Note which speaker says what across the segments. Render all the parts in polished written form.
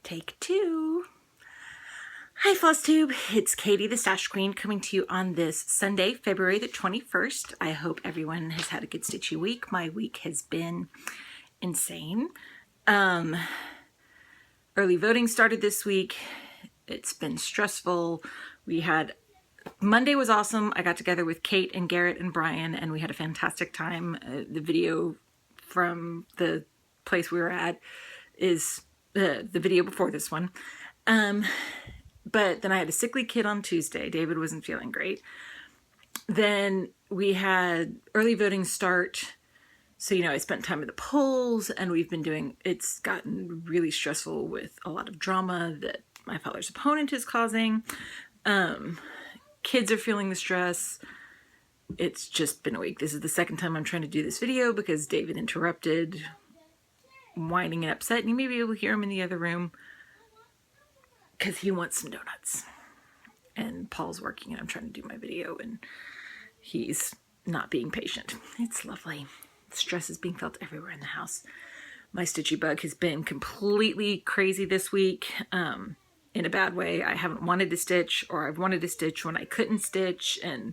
Speaker 1: Take two. Hi Flosstube, it's Katie the Stash Queen coming to you on this Sunday, February the 21st. I hope everyone has had a good stitchy week. My week has been insane. Early voting started this week. It's been stressful. Monday was awesome. I got together with Kate and Garrett and Brian and we had a fantastic time. The video from the place we were at is the video before this one. But then I had a sickly kid on Tuesday. David wasn't feeling great. Then we had early voting start. So, I spent time at the polls and it's gotten really stressful with a lot of drama that my father's opponent is causing. Kids are feeling the stress. It's just been a week. This is the second time I'm trying to do this video because David interrupted, whining and upset. And you may be able to hear him in the other room because he wants some donuts. And Paul's working and I'm trying to do my video and he's not being patient. It's lovely. Stress is being felt everywhere in the house. My stitchy bug has been completely crazy this week, in a bad way. I haven't wanted to stitch, or I've wanted to stitch when I couldn't stitch, and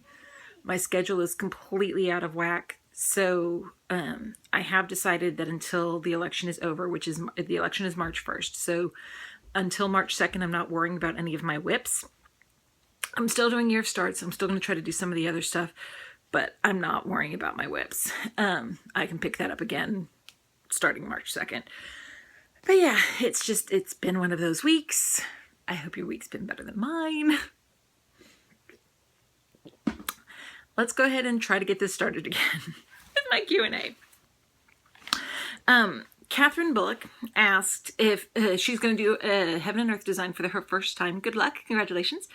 Speaker 1: my schedule is completely out of whack. So I have decided that until the election is over, the election is March 1st. So until March 2nd, I'm not worrying about any of my whips. I'm still doing year of starts. I'm still going to try to do some of the other stuff, but I'm not worrying about my whips. I can pick that up again starting March 2nd. But yeah, it's been one of those weeks. I hope your week's been better than mine. Let's go ahead and try to get this started again with my Q&A. Catherine Bullock asked if she's going to do a Heaven and Earth design for her first time. Good luck. Congratulations.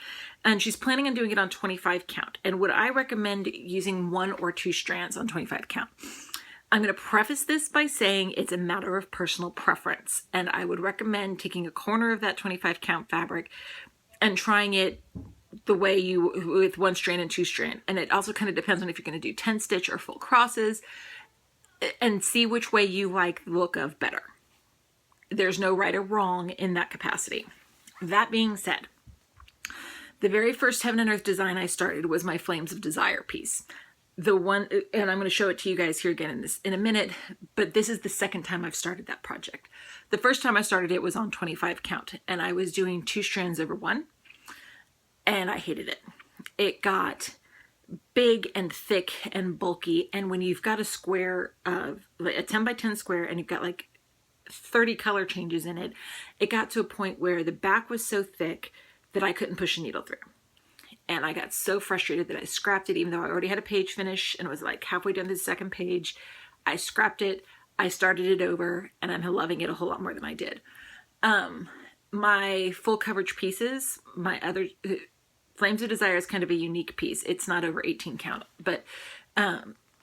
Speaker 1: And she's planning on doing it on 25 count. And would I recommend using 1 or 2 strands on 25 count? I'm going to preface this by saying it's a matter of personal preference. And I would recommend taking a corner of that 25 count fabric and trying it the way with 1 strand and 2 strand. And it also kind of depends on if you're going to do 10 stitch or full crosses, and see which way you like the look of better. There's no right or wrong in that capacity. That being said, the very first Heaven and Earth design I started was my Flames of Desire piece. The one, and I'm going to show it to you guys here again in a minute, but this is the second time I've started that project. The first time I started it was on 25 count, and I was doing 2 strands over 1, and I hated it. It got big and thick and bulky, and when you've got a square of a 10 by 10 square and you've got like 30 color changes in it, it got to a point where the back was so thick that I couldn't push a needle through. And I got so frustrated that I scrapped it, even though I already had a page finish and it was like halfway done the second page. I scrapped it, I started it over, and I'm loving it a whole lot more than I did. My full coverage pieces, my other Flames of Desire is kind of a unique piece. It's not over 18 count, but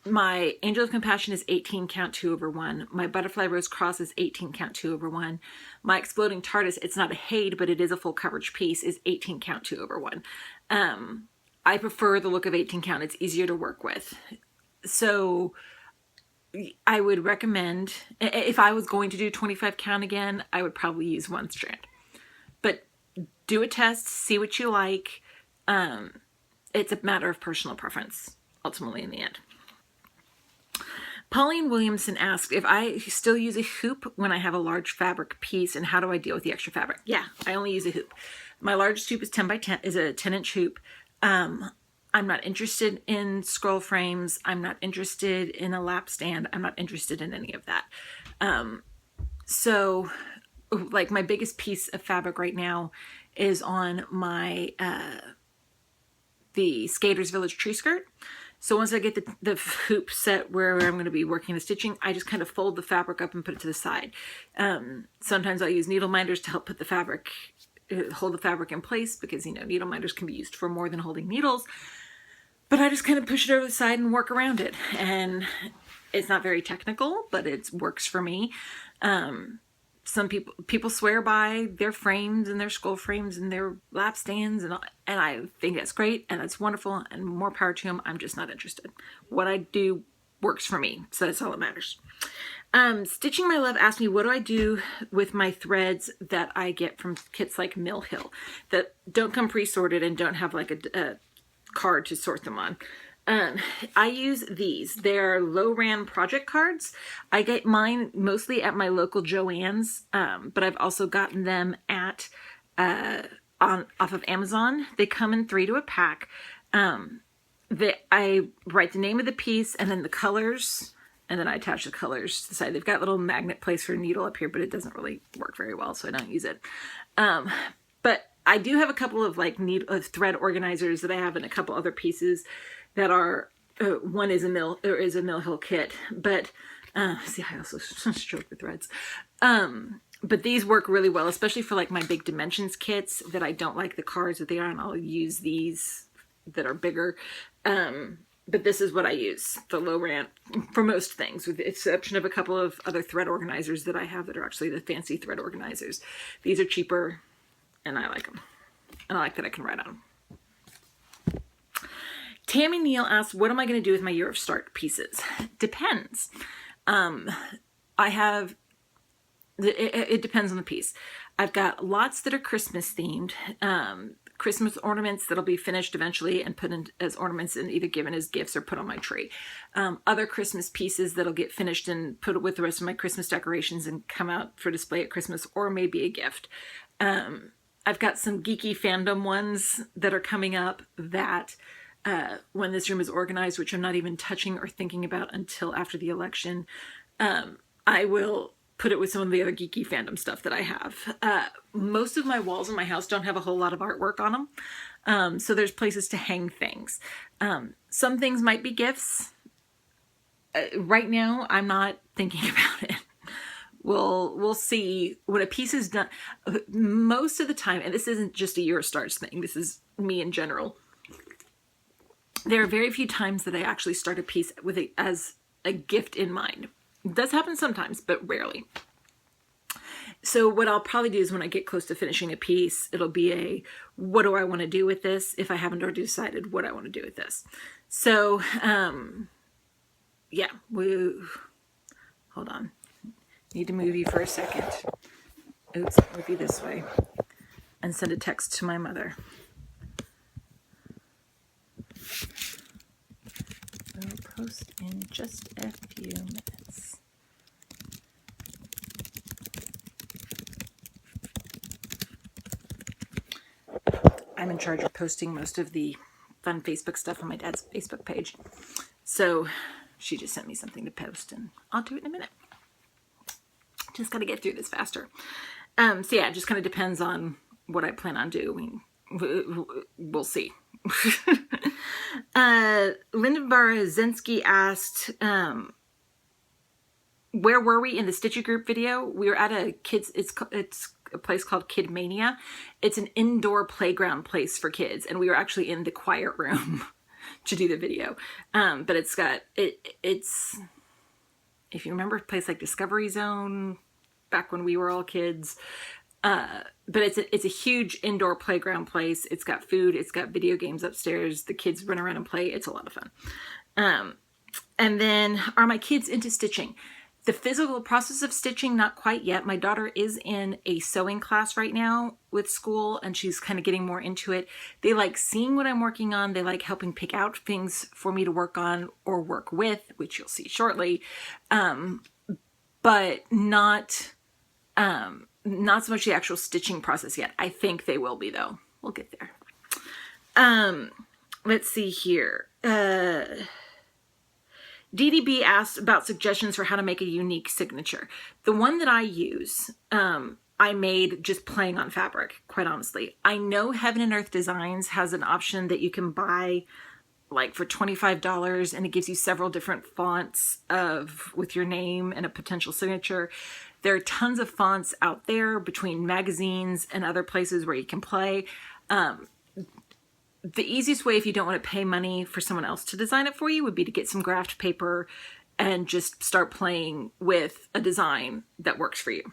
Speaker 1: my Angel of Compassion is 18 count 2 over 1. My Butterfly Rose Cross is 18 count 2 over 1. My Exploding TARDIS, it's not a Haid, but it is a full coverage piece, is 18 count 2 over 1. I prefer the look of 18 count. It's easier to work with. So I would recommend, if I was going to do 25 count again, I would probably use 1 strand. But do a test, see what you like. It's a matter of personal preference, ultimately, in the end. Pauline Williamson asked if I still use a hoop when I have a large fabric piece, and how do I deal with the extra fabric? Yeah, I only use a hoop. My largest hoop is 10 by 10, is a 10-inch hoop. I'm not interested in scroll frames. I'm not interested in a lap stand. I'm not interested in any of that. So, like, my biggest piece of fabric right now is on my the Skater's Village tree skirt. So once I get the hoop set where I'm going to be working the stitching, I just kind of fold the fabric up and put it to the side. Sometimes I'll use needle minders to help put the fabric, hold the fabric in place, because needle minders can be used for more than holding needles. But I just kind of push it over the side and work around it. And it's not very technical, but it works for me. Some people swear by their frames and their scroll frames and their lap stands, and I think that's great and that's wonderful and more power to them. I'm just not interested. What I do works for me, so that's all that matters. Stitching My Love asked me, what do I do with my threads that I get from kits like Mill Hill that don't come pre-sorted and don't have like a card to sort them on? I use these. They're low-ran project cards. I get mine mostly at my local Joann's, but I've also gotten them at off of Amazon. They come in 3 to a pack. I write the name of the piece and then the colors, and then I attach the colors to the side. They've got a little magnet place for a needle up here, but it doesn't really work very well, so I don't use it. But I do have a couple of like thread organizers that I have in a couple other pieces that are, one is a Mill Hill kit, but see, I also stroke the threads. But these work really well, especially for like my big dimensions kits that I don't like the cards that they are, and I'll use these that are bigger. But this is what I use, the low ran, for most things, with the exception of a couple of other thread organizers that I have that are actually the fancy thread organizers. These are cheaper, and I like them. And I like that I can write on them. Tammy Neal asks, what am I going to do with my Year of Start pieces? Depends. It depends on the piece. I've got lots that are Christmas themed. Christmas ornaments that'll be finished eventually and put in as ornaments and either given as gifts or put on my tree. Other Christmas pieces that'll get finished and put with the rest of my Christmas decorations and come out for display at Christmas or maybe a gift. I've got some geeky fandom ones that are coming up that when this room is organized, which I'm not even touching or thinking about until after the election, I will put it with some of the other geeky fandom stuff that I have. Most of my walls in my house don't have a whole lot of artwork on them. So there's places to hang things. Some things might be gifts. Right now, I'm not thinking about it. We'll see when a piece is done. Most of the time, and this isn't just a Year of Starts thing, this is me in general. There are very few times that I actually start a piece with as a gift in mind. It does happen sometimes, but rarely. So what I'll probably do is when I get close to finishing a piece, it'll be what do I want to do with this if I haven't already decided what I want to do with this. So, yeah, hold on. Need to move you for a second. Oops, move you this way and send a text to my mother. We'll post in just a few minutes. I'm in charge of posting most of the fun Facebook stuff on my dad's Facebook page. So she just sent me something to post and I'll do it in a minute. Just got to get through this faster. So yeah, it just kind of depends on what I plan on doing. We'll see. Linda Barzensky asked, where were we in the Stitchy Group video? We were at a kids, it's a place called Kid Mania. It's an indoor playground place for kids. And we were actually in the quiet room to do the video. But it's got, it's, if you remember a place like Discovery Zone, back when we were all kids, but it's a huge indoor playground place. It's got food. It's got video games upstairs. The kids run around and play. It's a lot of fun. And then, are my kids into stitching? The physical process of stitching, not quite yet. My daughter is in a sewing class right now with school, and she's kind of getting more into it. They like seeing what I'm working on. They like helping pick out things for me to work on or work with, which you'll see shortly. But not so much the actual stitching process yet. I think they will be, though. We'll get there. Let's see here. DDB asked about suggestions for how to make a unique signature. The one that I use, I made just playing on fabric, quite honestly. I know Heaven and Earth Designs has an option that you can buy like for $25, and it gives you several different fonts with your name and a potential signature. There are tons of fonts out there between magazines and other places where you can play. The easiest way, if you don't want to pay money for someone else to design it for you, would be to get some graph paper and just start playing with a design that works for you.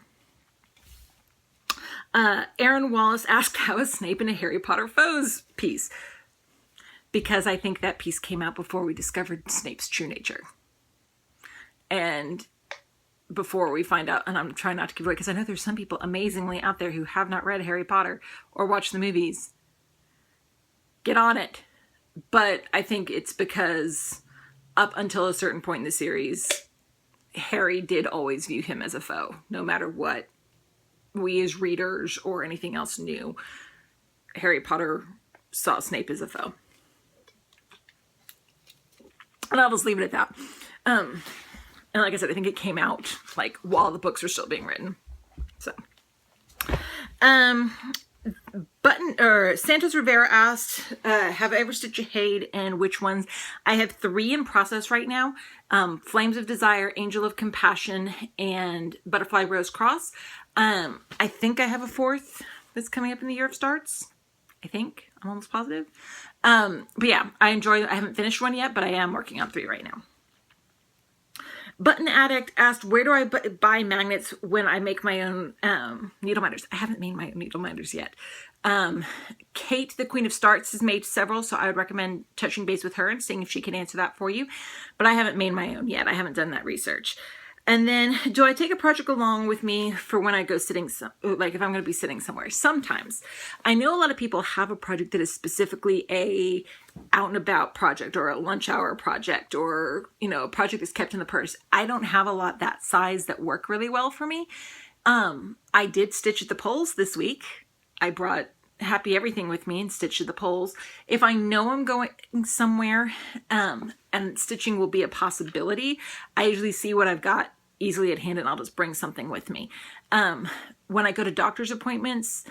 Speaker 1: Aaron Wallace asked, how is Snape in a Harry Potter Foes piece? Because I think that piece came out before we discovered Snape's true nature. And before we find out, and I'm trying not to give away because I know there's some people amazingly out there who have not read Harry Potter or watched the movies. Get on it. But I think it's because up until a certain point in the series, Harry did always view him as a foe, no matter what we as readers or anything else knew. Harry Potter saw Snape as a foe. And I'll just leave it at that. And like I said, I think it came out like while the books were still being written. So, Santos Rivera asked, have I ever stitched a Jade and which ones? I have 3 in process right now. Flames of Desire, Angel of Compassion, and Butterfly Rose Cross. I think I have a 4th that's coming up in the Year of Starts. I think. I'm almost positive. But yeah, I haven't finished one yet, but I am working on 3 right now. Button Addict asked, where do I buy magnets when I make my own needle minders? I haven't made my own needle minders yet. Kate, the Queen of Starts, has made several, so I would recommend touching base with her and seeing if she can answer that for you. But I haven't made my own yet. I haven't done that research. And then, do I take a project along with me for when I go sitting, like if I'm going to be sitting somewhere? Sometimes. I know a lot of people have a project that is specifically a out and about project or a lunch hour project or, you know, a project that's kept in the purse. I don't have a lot that size that work really well for me. I did stitch at the poles this week. I brought Happy Everything with me and stitched at the poles. If I know I'm going somewhere, and stitching will be a possibility, I usually see what I've got easily at hand and I'll just bring something with me. When I go to doctor's appointments,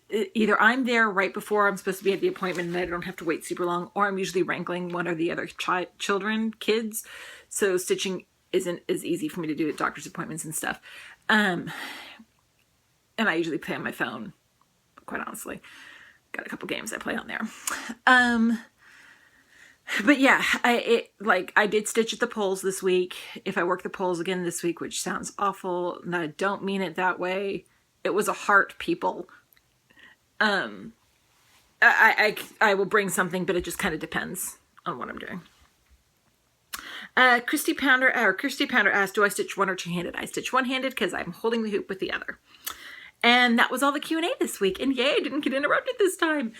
Speaker 1: either I'm there right before I'm supposed to be at the appointment and I don't have to wait super long, or I'm usually wrangling one or the other kids. So stitching isn't as easy for me to do at doctor's appointments and stuff. And I usually play on my phone, quite honestly. Got a couple games I play on there. But yeah, I did stitch at the poles this week. If I work the poles again this week, which sounds awful, and I don't mean it that way. It was a heart, people. I will bring something, but it just kind of depends on what I'm doing. Christy Pounder asked, do I stitch one or two-handed? I stitch one-handed because I'm holding the hoop with the other. And that was all the Q&A this week. And yay, I didn't get interrupted this time.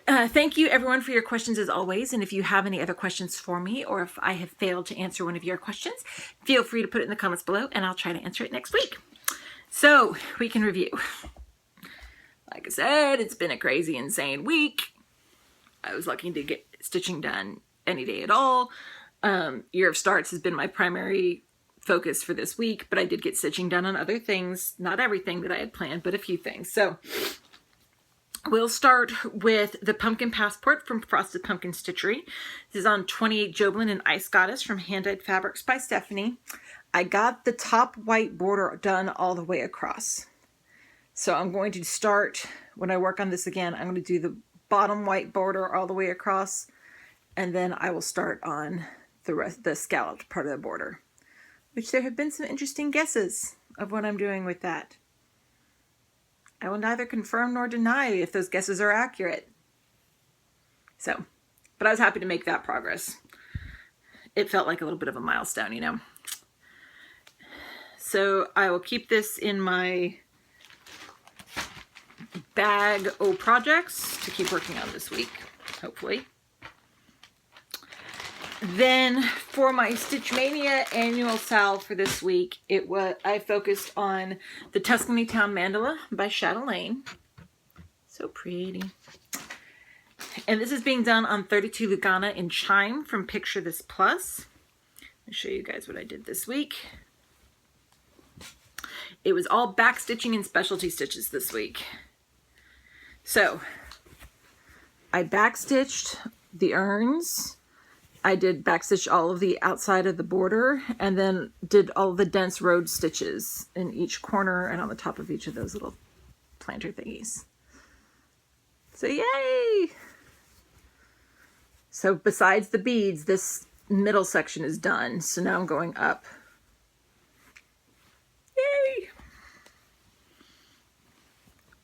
Speaker 1: Thank you, everyone, for your questions as always. And if you have any other questions for me, or if I have failed to answer one of your questions, feel free to put it in the comments below, and I'll try to answer it next week. So we can review. Like I said, it's been a crazy, insane week. I was lucky to get stitching done any day at all. Year of Starts has been my primary focus for this week, but I did get stitching done on other things. Not everything that I had planned, but a few things. So we'll start with the Pumpkin Passport from Frosted Pumpkin Stitchery. This is on 28 Joblin and Ice Goddess from Hand Dyed Fabrics by Stephanie. I got the top white border done all the way across. So I'm going to start, when I work on this again, I'm going to do the bottom white border all the way across, and then I will start on the scalloped part of the border, which there have been some interesting guesses of what I'm doing with that. I will neither confirm nor deny if those guesses are accurate. So, but I was happy to make that progress. It felt like a little bit of a milestone, you know. So I will keep this in my bag of projects to keep working on this week, hopefully. Then for my Stitch Mania annual sal for this week, I focused on the Tuscany Town Mandala by Chatelaine. So pretty. And this is being done on 32 Lugana in Chime from Picture This Plus. I'll show you guys what I did this week. It was all back stitching and specialty stitches this week. So I back stitched the urns. I did backstitch all of the outside of the border, and then did all the dense road stitches in each corner and on the top of each of those little planter thingies. So yay! So besides the beads, this middle section is done. So now I'm going up. Yay!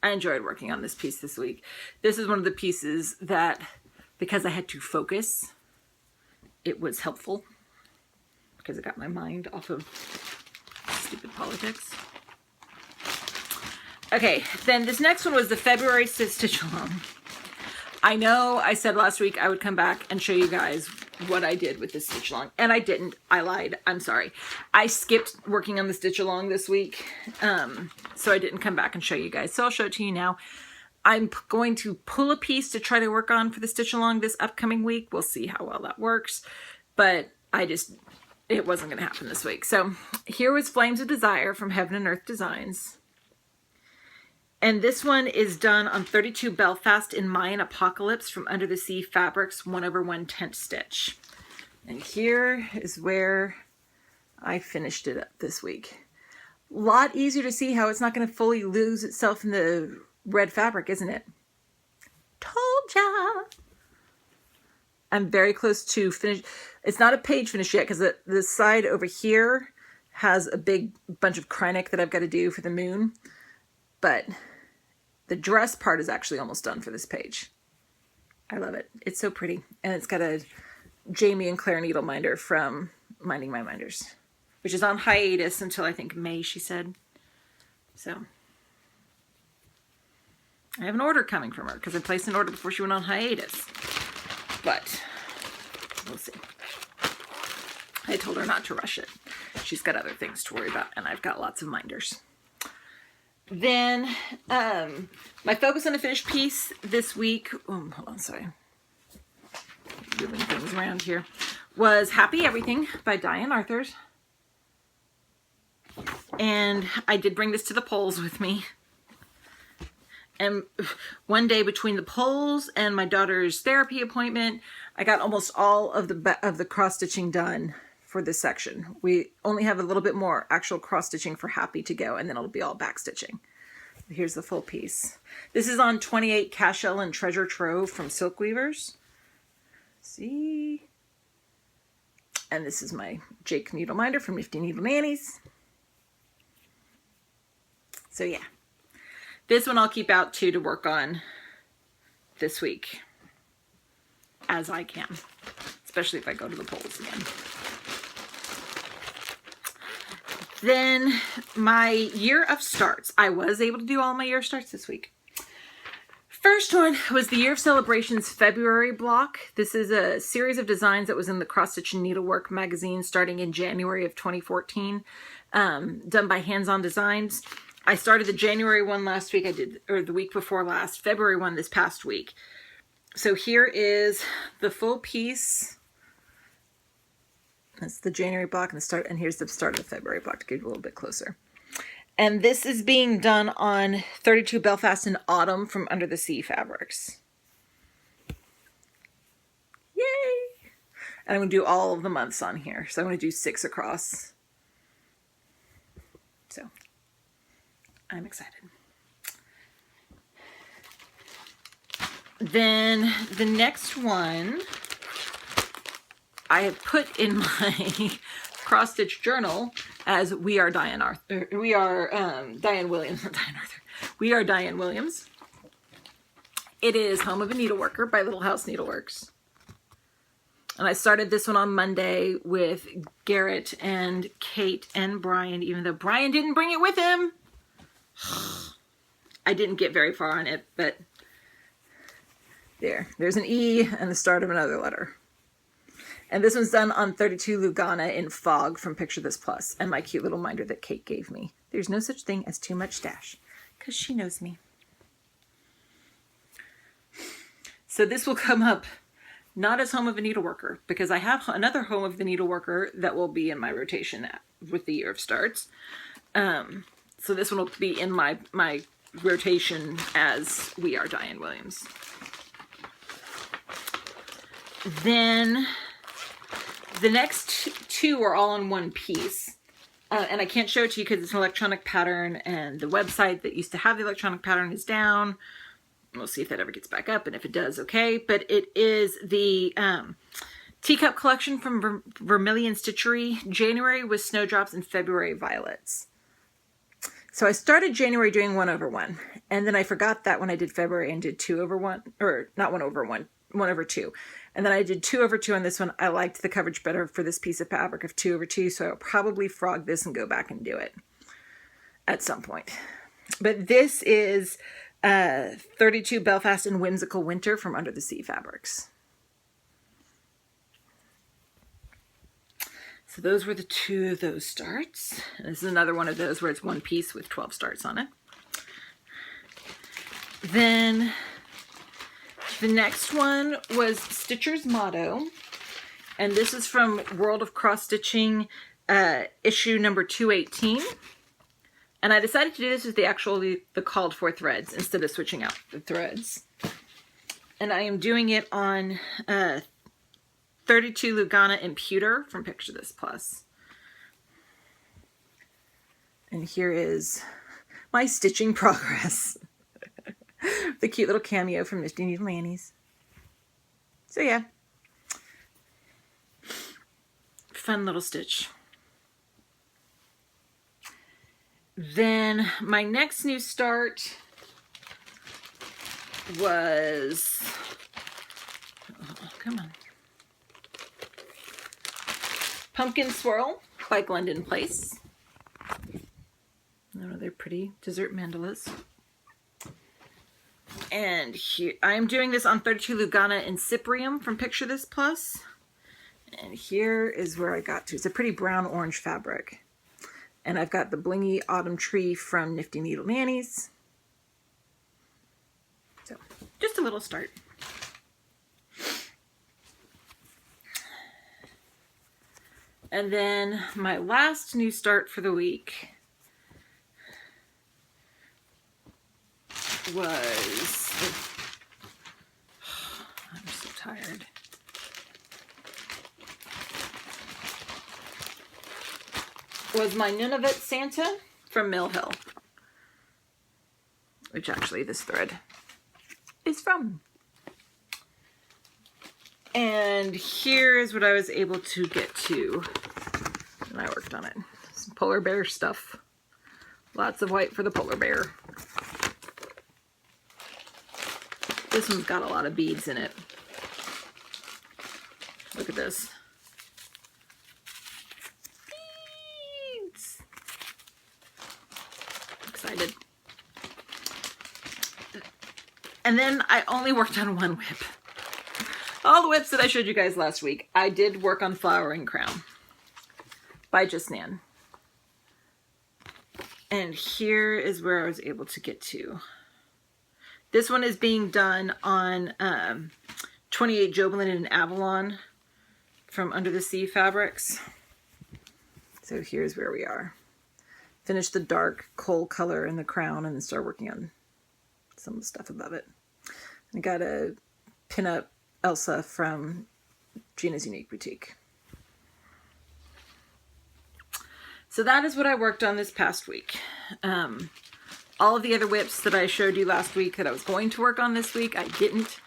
Speaker 1: I enjoyed working on this piece this week. This is one of the pieces that, because I had to focus, it was helpful. because it got my mind off of stupid politics. Okay, then this next one was the February stitch along. I know I said last week I would come back and show you guys what I did with this stitch along, and I didn't. I lied. I'm sorry. I skipped working on the stitch along this week, so I didn't come back and show you guys. So I'll show it to you now. I'm going to pull a piece to try to work on for the stitch along this upcoming week. We'll see how well that works, but it wasn't going to happen this week. So here was Flames of Desire from Heaven and Earth Designs. And this one is done on 32 Belfast in Mayan Apocalypse from Under the Sea Fabrics 1/1 stitch. And here is where I finished it up this week. A lot easier to see how it's not going to fully lose itself in the red fabric, isn't it? Told ya! I'm very close to finish. It's not a page finish yet because the side over here has a big bunch of Kreinik that I've got to do for the moon. But the dress part is actually almost done for this page. I love it. It's so pretty. And it's got a Jamie and Claire needle minder from Minding My Minders, which is on hiatus until I think May, she said. So I have an order coming from her because I placed an order before she went on hiatus. But we'll see. I told her not to rush it. She's got other things to worry about, and I've got lots of minders. Then my focus on a finished piece this week, hold on, sorry, moving things around here, was Happy Everything by Diane Arthurs. And I did bring this to the polls with me. And one day between the polls and my daughter's therapy appointment, I got almost all of the cross stitching done for this section. We only have a little bit more actual cross stitching for Happy to go, and then it'll be all back stitching. Here's the full piece. This is on 28 Cashel and Treasure Trove from Silk Weavers. See? And this is my Jake needle minder from Nifty Needle Nannies. So yeah. This one I'll keep out too to work on this week as I can, especially if I go to the polls again. Then my year of starts. I was able to do all my year of starts this week. First one was the Year of Celebrations February block. This is a series of designs that was in the Cross Stitch and Needlework magazine starting in January of 2014, done by Hands On Designs. I started the January one last week. I did, or the week before last, February one this past week. So here is the full piece. That's the January block and here's the start of the February block to get you a little bit closer. And this is being done on 32 Belfast in Autumn from Under the Sea Fabrics. Yay! And I'm going to do all of the months on here. So I'm going to do 6 across. So I'm excited. Then the next one I have put in my cross stitch journal as We Are Diane Arthur. We are Diane Williams, not Diane Arthur. We Are Diane Williams. It is Home of a Needleworker by Little House Needleworks. And I started this one on Monday with Garrett and Kate and Brian, even though Brian didn't bring it with him. I didn't get very far on it, but there's an E and the start of another letter. And this one's done on 32 Lugana in Fog from Picture This Plus, and my cute little minder that Kate gave me. There's no such thing as too much stash, because she knows me. So this will come up not as Home of a Needleworker, because I have another Home of the Needleworker that will be in my rotation with the Year of Starts. So this one will be in my rotation as We Are Diane Williams. Then the next two are all in one piece. And I can't show it to you because it's an electronic pattern, and the website that used to have the electronic pattern is down. We'll see if that ever gets back up, and if it does, okay. But it is the Teacup collection from Vermilion Stitchery. January was Snowdrops and February Violets. So I started January doing 1/1, and then I forgot that when I did February and did 2/1, or not 1/1, 1/2. And then I did 2/2 on this one. I liked the coverage better for this piece of fabric of 2/2, so I'll probably frog this and go back and do it at some point. But this is 32 Belfast and Whimsical Winter from Under the Sea Fabrics. So those were the 2 of those starts. And this is another one of those where it's one piece with 12 starts on it. Then the next one was Stitcher's Motto. And this is from World of Cross Stitching, issue number 218. And I decided to do this with the called for threads instead of switching out the threads. And I am doing it on 32 Lugana and Pewter from Picture This Plus. And here is my stitching progress. The cute little cameo from Nifty Needle Nannies. So yeah. Fun little stitch. Then my next new start was, oh, come on, Pumpkin Swirl by Glendon Place. Oh, they're pretty dessert mandalas. And here, I am doing this on 32 Lugana and Cyprium from Picture This Plus. And here is where I got to. It's a pretty brown orange fabric. And I've got the Blingy Autumn Tree from Nifty Needle Nannies. So, just a little start. And then my last new start for the week was, I'm so tired. Was my Nunavut Santa from Mill Hill, which actually this thread is from. And here is what I was able to get to when I worked on it. Some polar bear stuff. Lots of white for the polar bear. This one's got a lot of beads in it. Look at this. Beads! Excited. And then I only worked on one whip. All the whips that I showed you guys last week, I did work on Flowering Crown by Just Nan. And here is where I was able to get to. This one is being done on 28 Jobelin and Avalon from Under the Sea Fabrics. So here's where we are. Finish the dark coal color in the crown and then start working on some of the stuff above it. I got a pin-up Elsa from Gina's Unique Boutique. So that is what I worked on this past week. All of the other whips that I showed you last week that I was going to work on this week, I didn't,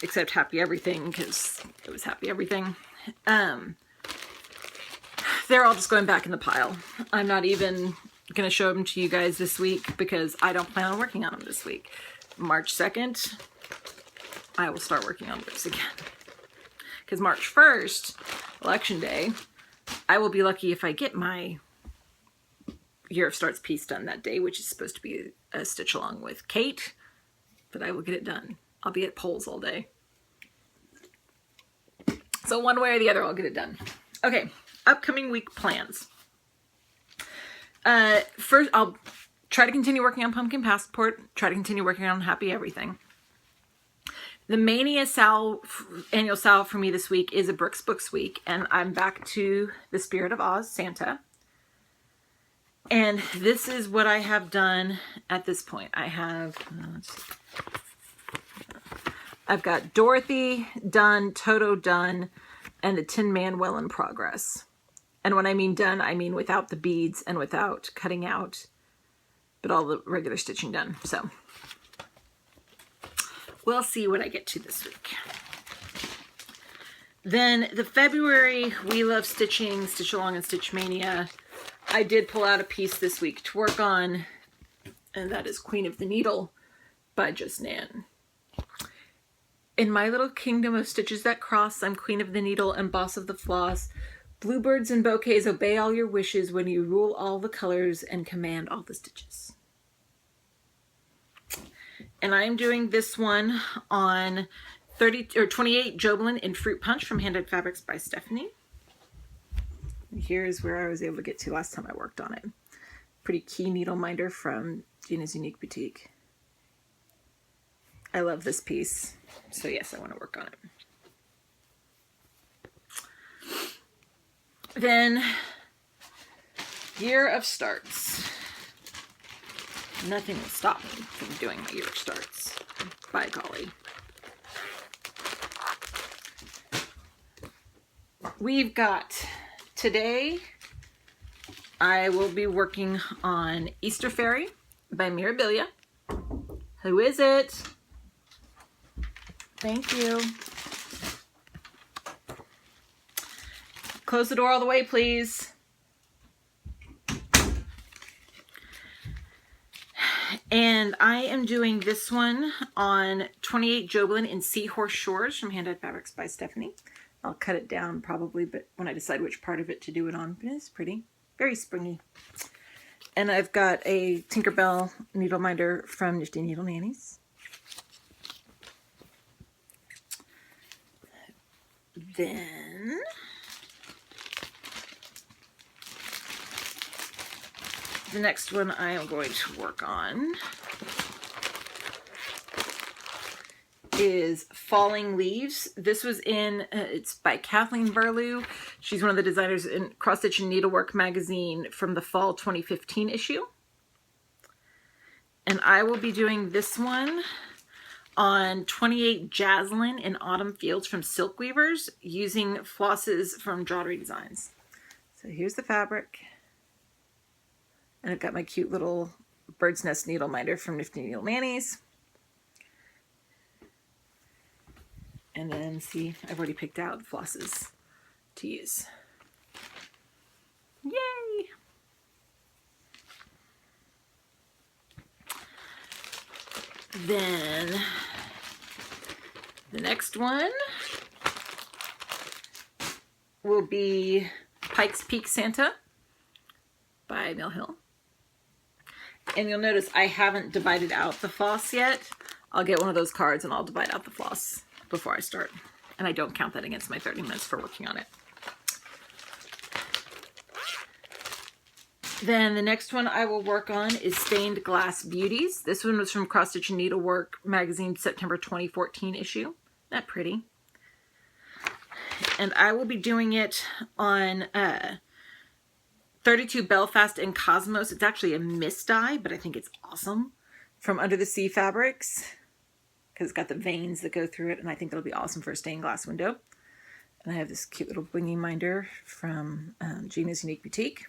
Speaker 1: except Happy Everything, because it was Happy Everything. They're all just going back in the pile. I'm not even going to show them to you guys this week because I don't plan on working on them this week. March 2nd, I will start working on whips again. Because March 1st, Election Day, I will be lucky if I get my Year of Starts piece done that day, which is supposed to be a stitch along with Kate, but I will get it done. I'll be at polls all day. So one way or the other, I'll get it done. Okay, upcoming week plans. First, I'll try to continue working on Pumpkin Passport, try to continue working on Happy Everything. The Mania annual sal for me this week is a Brooks Books week, and I'm back to the Spirit of Oz Santa. And this is what I have done at this point. I have, I've got Dorothy done, Toto done, and the Tin Man well in progress. And when I mean done, I mean without the beads and without cutting out, but all the regular stitching done. So we'll see what I get to this week. Then the February We Love Stitching, Stitch Along and Stitch Mania. I did pull out a piece this week to work on, and that is Queen of the Needle by Just Nan. In my little kingdom of stitches that cross, I'm queen of the needle and boss of the floss. Bluebirds and bouquets obey all your wishes when you rule all the colors and command all the stitches. And I'm doing this one on 28 Jobelan in Fruit Punch from Hand Dyed Fabrics by Stephanie. And here's where I was able to get to last time I worked on it. Pretty key needle minder from Gina's Unique Boutique. I love this piece, so yes, I want to work on it. Then, year of starts. Nothing will stop me from doing my year of starts. By golly. We've got today, I will be working on Easter Fairy by Mirabilia. Who is it? Thank you. Close the door all the way, please. And I am doing this one on 28 Jobelan in Seahorse Shores from Hand Dyed Fabrics by Stephanie. I'll cut it down probably, but when I decide which part of it to do it on, but it's pretty, very springy. And I've got a Tinkerbell needle minder from Nifty Needle Nannies. Then the next one I am going to work on is Falling Leaves. This was in, it's by Kathleen Burlew. She's one of the designers in Cross Stitch and Needlework magazine from the fall 2015 issue. And I will be doing this one on 28 Jaslyn in Autumn Fields from Silk Weavers using flosses from Drawery Designs. So here's the fabric. And I've got my cute little bird's nest needle minder from Nifty Needle Nannies. And then see, I've already picked out flosses to use. Yay! Then the next one will be Pikes Peak Santa by Mill Hill. And you'll notice I haven't divided out the floss yet. I'll get one of those cards and I'll divide out the floss before I start. And I don't count that against my 30 minutes for working on it. Then the next one I will work on is Stained Glass Beauties. This one was from Cross Stitch and Needlework magazine September 2014 issue. Isn't that pretty? And I will be doing it on 32 Belfast and Cosmos. It's actually a mist dye, but I think it's awesome. From Under the Sea Fabrics, because it's got the veins that go through it, and I think it'll be awesome for a stained glass window. And I have this cute little blingy minder from Gina's Unique Boutique.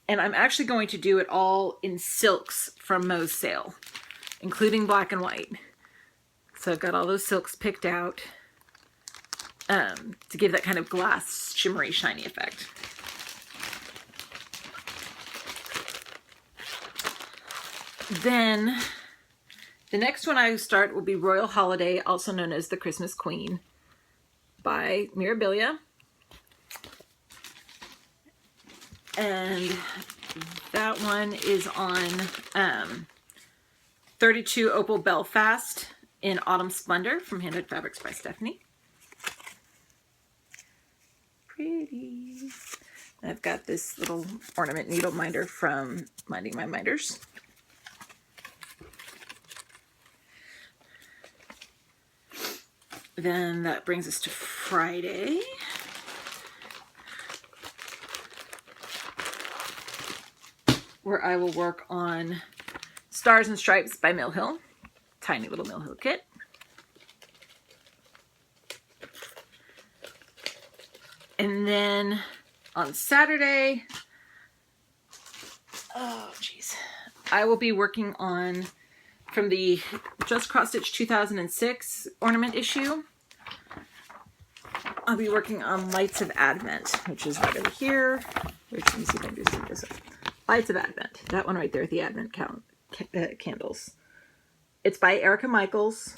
Speaker 1: And I'm actually going to do it all in silks from Mo's sale, including black and white. So I've got all those silks picked out to give that kind of glass, shimmery, shiny effect. Then the next one I start will be Royal Holiday, also known as the Christmas Queen by Mirabilia. And that one is on 32 Opal Belfast in Autumn Splendor from Hand Dyed Fabrics by Stephanie. Pretty. And I've got this little ornament needle minder from Minding My Minders. Then that brings us to Friday. Where I will work on Stars and Stripes by Mill Hill. Tiny little Mill Hill kit. And then on Saturday, oh geez, I will be working on, from the Just Cross Stitch 2006 ornament issue, I'll be working on Lights of Advent, which is right over here. Wait, let me see if I can just see this up. Lights of Advent. That one right there, the Advent candles. It's by Erica Michaels.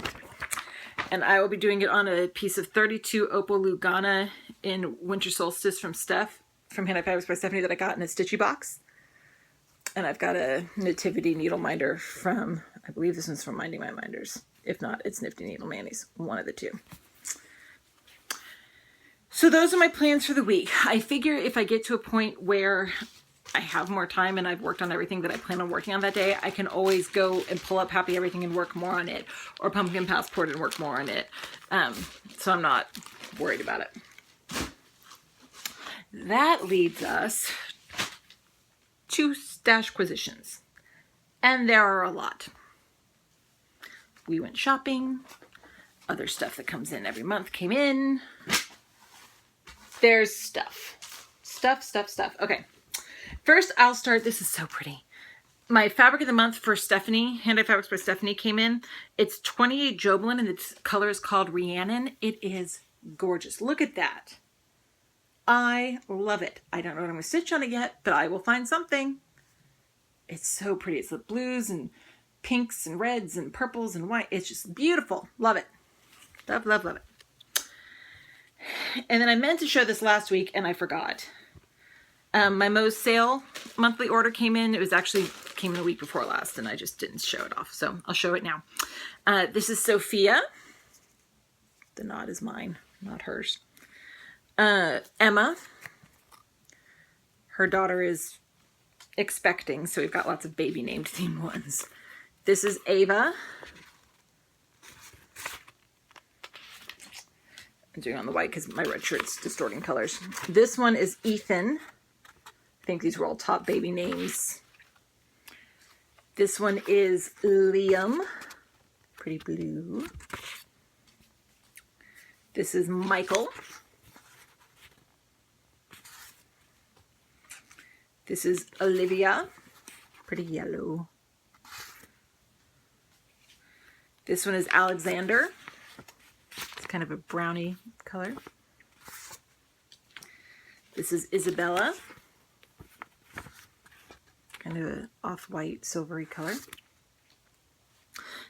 Speaker 1: And I will be doing it on a piece of 32 Opal Lugana in Winter Solstice from Steph, from Hand Fabrics by Stephanie, that I got in a stitchy box. And I've got a Nativity needle minder from, I believe this one's from Minding My Minders. If not, it's Nifty Needle Manny's, one of the two. So those are my plans for the week. I figure if I get to a point where I have more time and I've worked on everything that I plan on working on that day, I can always go and pull up Happy Everything and work more on it, or Pumpkin Passport and work more on it. So I'm not worried about it. That leads us to Stashquisitions. And there are a lot. We went shopping. Other stuff that comes in every month came in. There's stuff. Stuff. Okay. First, I'll start. This is so pretty. My fabric of the month for Stephanie, Hand Dyed Fabrics by Stephanie, came in. It's 28 Jobelin, and the color is called Rhiannon. It is gorgeous. Look at that. I love it. I don't know what I'm going to stitch on it yet, but I will find something. It's so pretty. It's the blues and pinks and reds and purples and white. It's just beautiful. Love it. Love it. And then I meant to show this last week, and I forgot. My Mo's Sale monthly order came in. It was actually came in the week before last, and I just didn't show it off. So I'll show it now. This is Sophia. The knot is mine, not hers. Emma. Her daughter is expecting, so we've got lots of baby named themed ones. This is Ava. I'm doing it on the white because my red shirt's distorting colors. This one is Ethan. I think these were all top baby names. This one is Liam. Pretty blue. This is Michael. This is Olivia. Pretty yellow. This one is Alexander. It's kind of a brownie color. This is Isabella. Kind of an off-white, silvery color.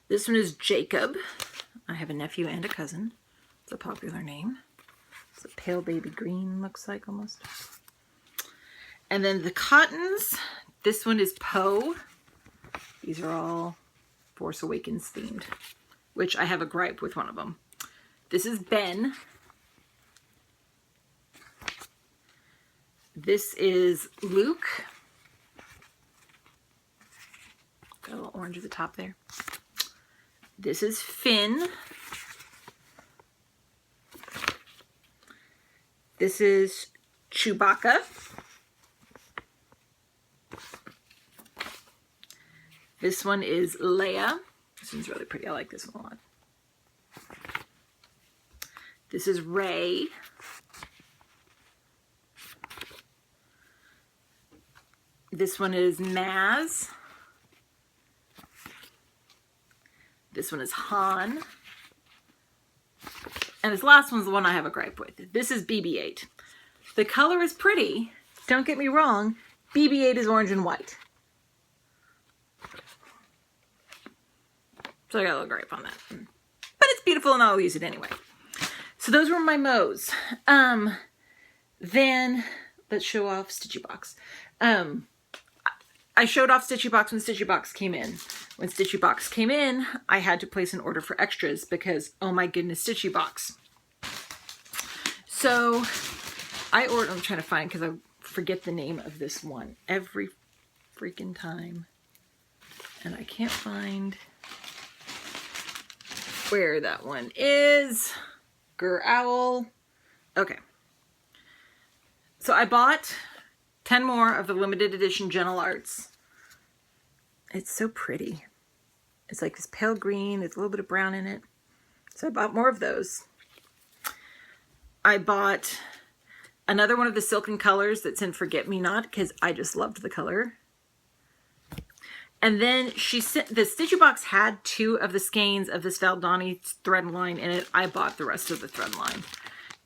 Speaker 1: This one is Jacob. I have a nephew and a cousin. It's a popular name. It's a pale baby green, looks like almost. And then the cottons. This one is Poe. These are all Force Awakens themed, which I have a gripe with one of them. This is Ben. This is Luke. Got a little orange at the top there. This is Finn. This is Chewbacca. This one is Leia. This one's really pretty. I like this one a lot. This is Ray. This one is Maz. This one is Han. And this last one's the one I have a gripe with. This is BB-8. The color is pretty. Don't get me wrong. BB-8 is orange and white. So I got a little gripe on that. But it's beautiful and I'll use it anyway. So those were my Mo's. Then let's show off Stitchy Box. I showed off Stitchy Box when Stitchy Box came in. When Stitchy Box came in, I had to place an order for extras because, oh my goodness, Stitchy Box. So I ordered, I'm trying to find because I forget the name of this one every freaking time. And I can't find where that one is. Owl. Okay. So I bought 10 more of the limited edition Gentle Arts. It's so pretty. It's like this pale green. There's a little bit of brown in it. So I bought more of those. I bought another one of the Silken Colors that's in Forget Me Not because I just loved the color. And then she sent, the Stitchy Box had 2 of the skeins of this Valdani thread line in it. I bought the rest of the thread line.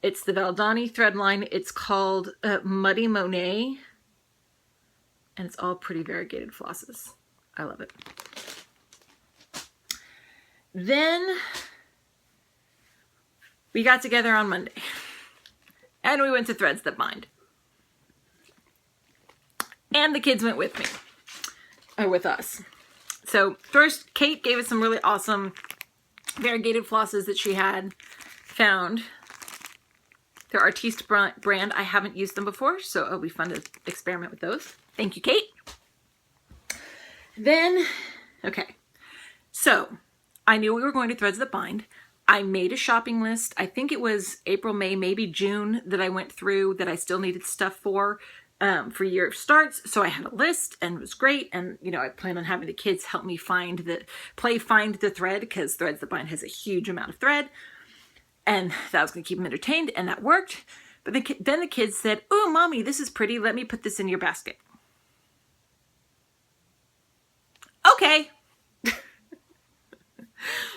Speaker 1: It's the Valdani thread line. It's called Muddy Monet. And it's all pretty variegated flosses. I love it. Then we got together on Monday and we went to Threads That Bind. And the kids went with me, or with us. So first, Kate gave us some really awesome variegated flosses that she had found. They're Artiste brand. I haven't used them before, so it'll be fun to experiment with those. Thank you, Kate. Then, okay, so I knew we were going to Threads That Bind. I made a shopping list. I think it was April, May, maybe June that I went through that I still needed stuff for Year of Starts. So I had a list and it was great. And, you know, I plan on having the kids help me find the thread, because Threads That Bind has a huge amount of thread. And that was going to keep them entertained, and that worked. But then the kids said, "Oh, Mommy, this is pretty. Let me put this in your basket." Okay.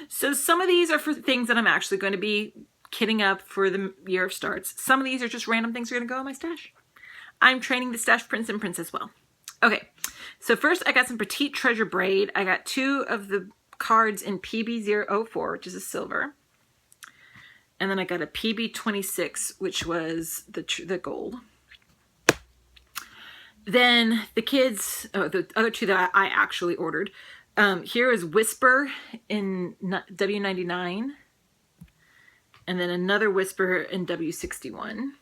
Speaker 1: So some of these are for things that I'm actually going to be kitting up for the Year of Starts. Some of these are just random things that are going to go in my stash. I'm training the stash prince and princess well. Okay, so first I got some Petite Treasure braid. I got 2 of the cards in PB004, which is a silver. And then I got a PB26, which was the gold. Then the kids, the other 2 that I actually ordered. Here is Whisper in W99. And then another Whisper in W61.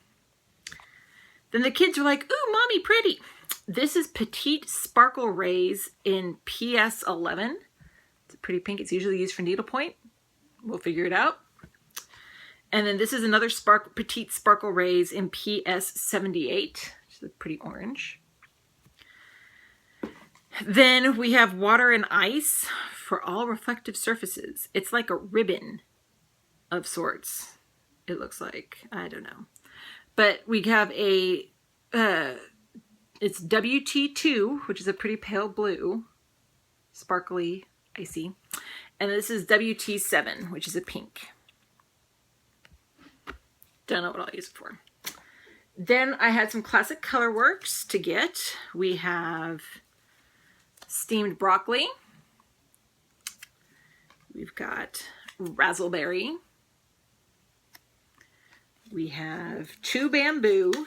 Speaker 1: Then the kids were like, "Ooh, Mommy, pretty." This is Petite Sparkle Rays in PS11. It's a pretty pink. It's usually used for needlepoint. We'll figure it out. And then this is another Petite Sparkle Rays in PS78, which is a pretty orange. Then we have Water and Ice for all reflective surfaces. It's like a ribbon of sorts, it looks like. I don't know. But we have it's WT2, which is a pretty pale blue, sparkly, icy. And this is WT7, which is a pink. Don't know what I'll use it for. Then I had some classic Colorworks to get. We have Steamed Broccoli. We've got Razzleberry. We have 2 Bamboo.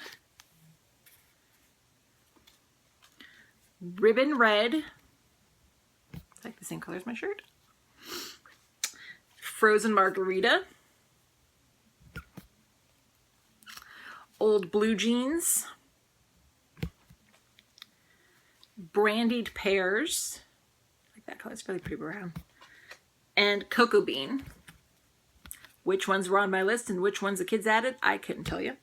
Speaker 1: Ribbon Red. It's like the same color as my shirt. Frozen Margarita. Old Blue Jeans. Brandied Pears. I like that color. It's really pretty brown. And Cocoa Bean. Which ones were on my list and which ones the kids added, I couldn't tell you.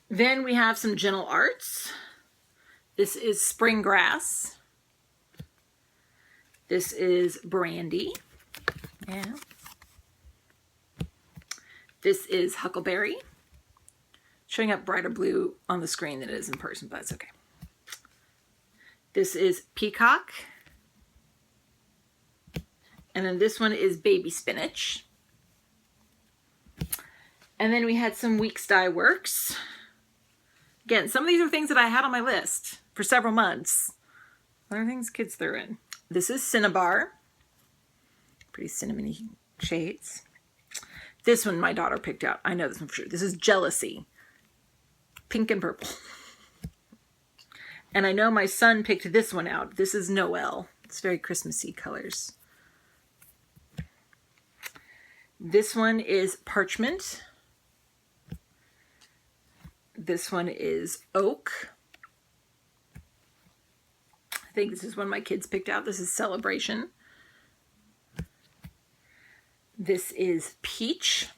Speaker 1: Then we have some Gentle Arts. This is Spring Grass. This is Brandy. Yeah. This is Huckleberry. Showing up brighter blue on the screen than it is in person, but that's okay. This is Peacock. And then this one is Baby Spinach. And then we had some Weeks Dye Works. Again, some of these are things that I had on my list for several months. Other things kids threw in. This is Cinnabar. Pretty cinnamony shades. This one my daughter picked out. I know this one for sure. This is Jealousy. Pink and purple. And I know my son picked this one out. This is Noel. It's very Christmassy colors. This one is Parchment. This one is Oak. I think this is one my kids picked out. This is Celebration. This is Peach.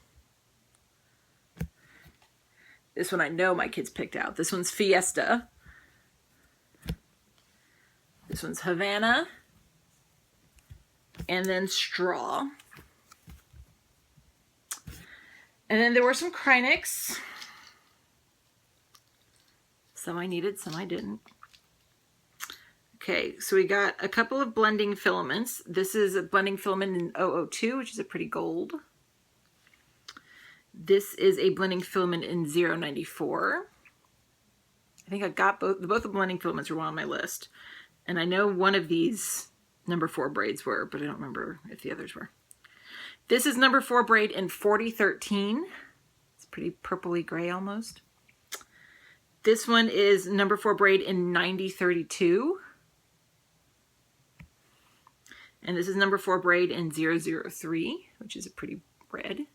Speaker 1: This one I know my kids picked out. This one's Fiesta. This one's Havana. And then Straw. And then there were some Krynics. Some I needed, some I didn't. Okay, so we got a couple of blending filaments. This is a blending filament in 002, which is a pretty gold. This is a blending filament in 094. I think I got both the blending filaments were on my list. And I know one of these number 4 braids were, but I don't remember if the others were. This is number 4 braid in 4013. It's pretty purpley gray almost. This one is number 4 braid in 9032. And this is number 4 braid in 003, which is a pretty red.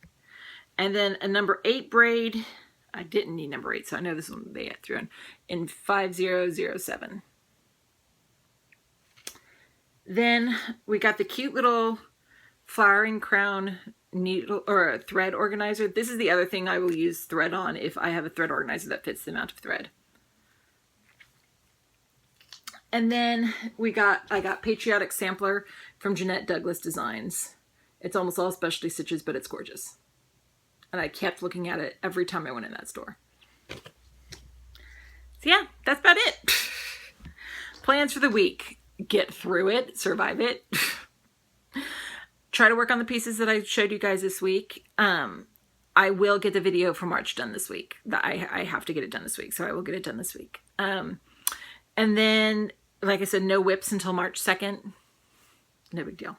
Speaker 1: And then a number 8 braid. I didn't need number 8, so I know this one they threw in 5007. Then we got the cute little flowering crown needle or a thread organizer. This is the other thing I will use thread on if I have a thread organizer that fits the amount of thread. And then I got Patriotic Sampler from Jeanette Douglas Designs. It's almost all specialty stitches, but it's gorgeous. And I kept looking at it every time I went in that store. So yeah, that's about it. Plans for the week. Get through it, survive it. Try to work on the pieces that I showed you guys this week. I will get the video for March done this week. I have to get it done this week, so I will get it done this week. And then, like I said, no whips until March 2nd. No big deal.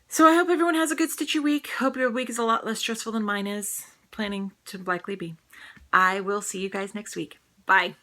Speaker 1: So I hope everyone has a good stitchy week. Hope your week is a lot less stressful than mine is. Planning to likely be. I will see you guys next week. Bye.